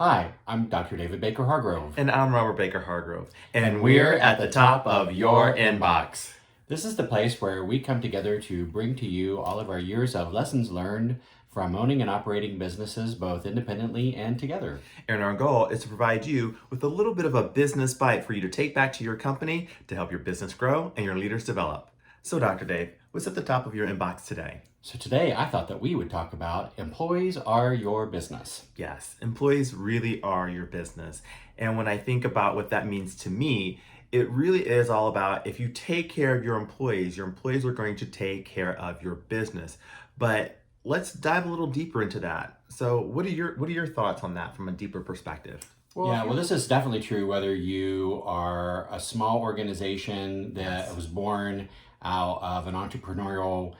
Hi, I'm Dr. David Baker Hargrove. And I'm Robert Baker Hargrove. And we're at the top of your inbox. This is the place where we come together to bring to you all of our years of lessons learned from owning and operating businesses both independently and together. And our goal is to provide you with a little bit of a business bite for you to take back to your company to help your business grow and your leaders develop. So, Dr. Dave, what's at the top of your inbox today? So today I thought that we would talk about employees are your business. Yes, employees really are your business. And when I think about what that means to me, it really is all about if you take care of your employees are going to take care of your business. But let's dive a little deeper into that. So what are your thoughts on that from a deeper perspective? Well, this is definitely true whether you are a small organization that was born out of an entrepreneurial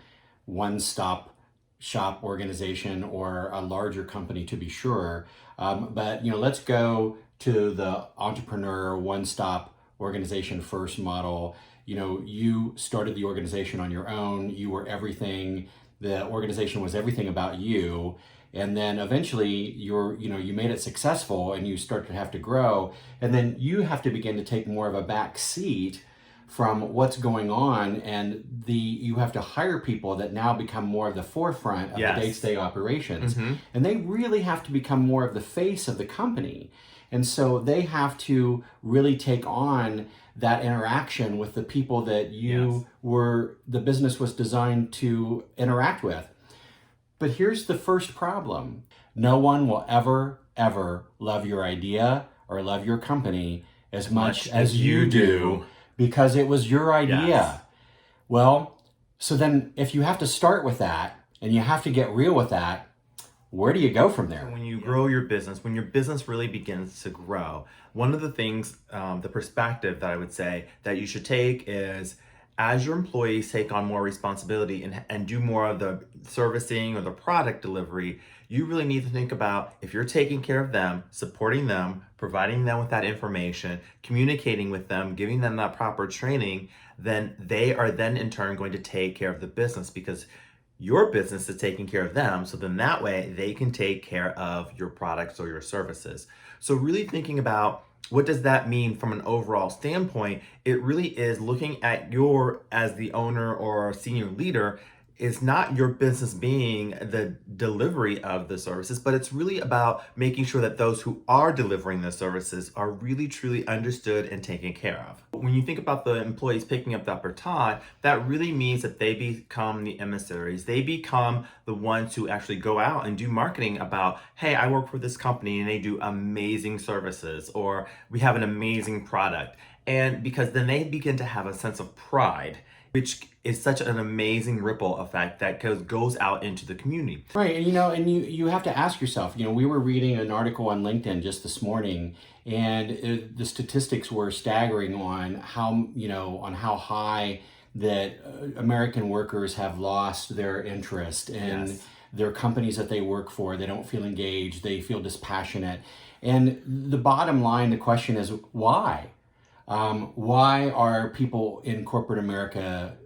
one-stop shop organization or a larger company, to be sure. But let's go to the entrepreneur one-stop organization first model. You started the organization on your own. You were everything. The organization was everything about you. And then eventually you made it successful and you start to have to grow. And then you have to begin to take more of a back seat from what's going on, and you have to hire people that now become more of the forefront of the day-to-day operations. And they really have to become more of the face of the company. And so they have to really take on that interaction with the people that the business was designed to interact with. But here's the first problem. No one will ever love your idea or love your company as much as you do, because it was your idea. Yes. Well, so then if you have to start with that and you have to get real with that, where do you go from there? When you grow your business, when your business really begins to grow, one of the things, the perspective that I would say that you should take is, as your employees take on more responsibility and do more of the servicing or the product delivery, you really need to think about if you're taking care of them, supporting them, providing them with that information, communicating with them, giving them that proper training, then they are then in turn going to take care of the business because your business is taking care of them. So then that way they can take care of your products or your services. So really thinking about what does that mean from an overall standpoint? It really is looking at as the owner or senior leader, is not your business being the delivery of the services, but it's really about making sure that those who are delivering the services are really truly understood and taken care of. When you think about the employees picking up that baton, that really means that they become the emissaries. They become the ones who actually go out and do marketing about, hey, I work for this company and they do amazing services, or we have an amazing product. And because then they begin to have a sense of pride, which is such an amazing ripple effect that goes out into the community. Right, and you have to ask yourself, we were reading an article on LinkedIn just this morning, and the statistics were staggering on how high that American workers have lost their interest in their companies that they work for. They don't feel engaged, they feel dispassionate. And the bottom line, the question is, why? Why are people in corporate America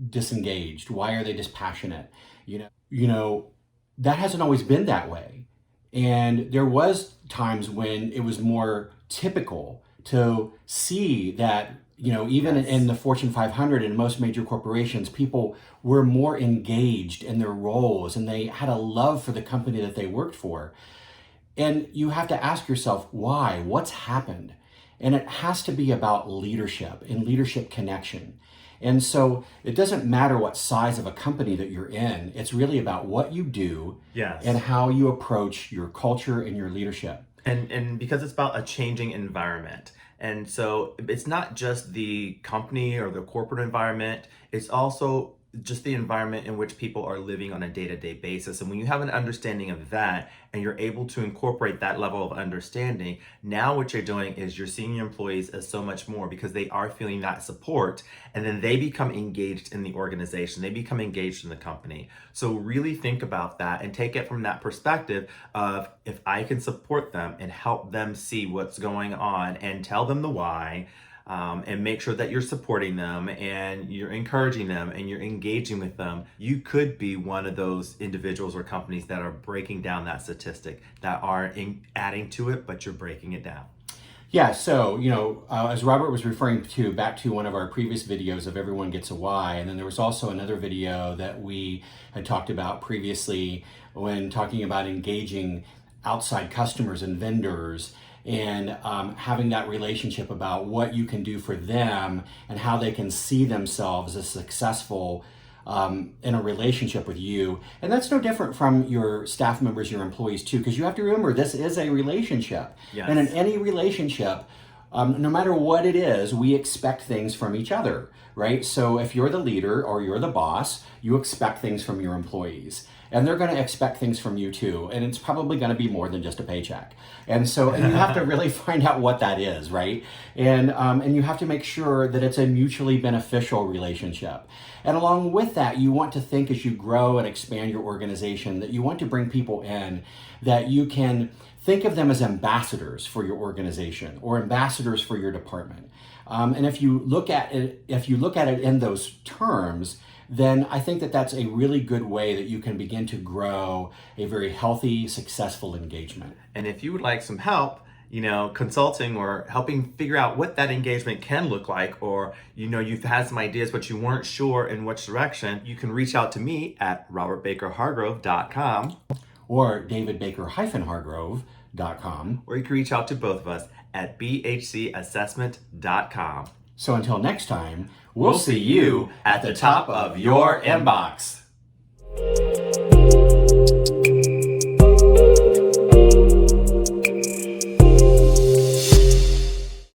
disengaged? Why are they dispassionate? That hasn't always been that way. And there was times when it was more typical to see that, even in the Fortune 500 and most major corporations, people were more engaged in their roles and they had a love for the company that they worked for. And you have to ask yourself, why? What's happened? And it has to be about leadership and leadership connection. And so it doesn't matter what size of a company that you're in. It's really about what you do and how you approach your culture and your leadership. And because it's about a changing environment. And so it's not just the company or the corporate environment, it's also just the environment in which people are living on a day-to-day basis. And when you have an understanding of that and you're able to incorporate that level of understanding, now what you're doing is you're seeing your employees as so much more because they are feeling that support, and then they become engaged in the organization, they become engaged in the company. So really think about that and take it from that perspective of, if I can support them and help them see what's going on and tell them the why, and make sure that you're supporting them and you're encouraging them and you're engaging with them, you could be one of those individuals or companies that are breaking down that statistic, that are adding to it, but you're breaking it down. Yeah, so, as Robert was referring to back to one of our previous videos of Everyone Gets a Why, and then there was also another video that we had talked about previously when talking about engaging outside customers and vendors and having that relationship about what you can do for them and how they can see themselves as successful in a relationship with you. And that's no different from your staff members, your employees too, because you have to remember this is a relationship. Yes. And in any relationship, no matter what it is, we expect things from each other, right? So if you're the leader or you're the boss, you expect things from your employees. And they're going to expect things from you too. And it's probably going to be more than just a paycheck. And so and you have to really find out what that is, right? And you have to make sure that it's a mutually beneficial relationship. And along with that, you want to think as you grow and expand your organization that you want to bring people in that you can think of them as ambassadors for your organization or ambassadors for your department. And if you look at it in those terms, then I think that that's a really good way that you can begin to grow a very healthy, successful engagement. And if you would like some help, consulting or helping figure out what that engagement can look like, or, you've had some ideas, but you weren't sure in which direction, you can reach out to me at robertbakerhargrove.com. Or davidbaker-hargrove.com. Or you can reach out to both of us at bhcassessment.com. So until next time, we'll see you at the top of your inbox.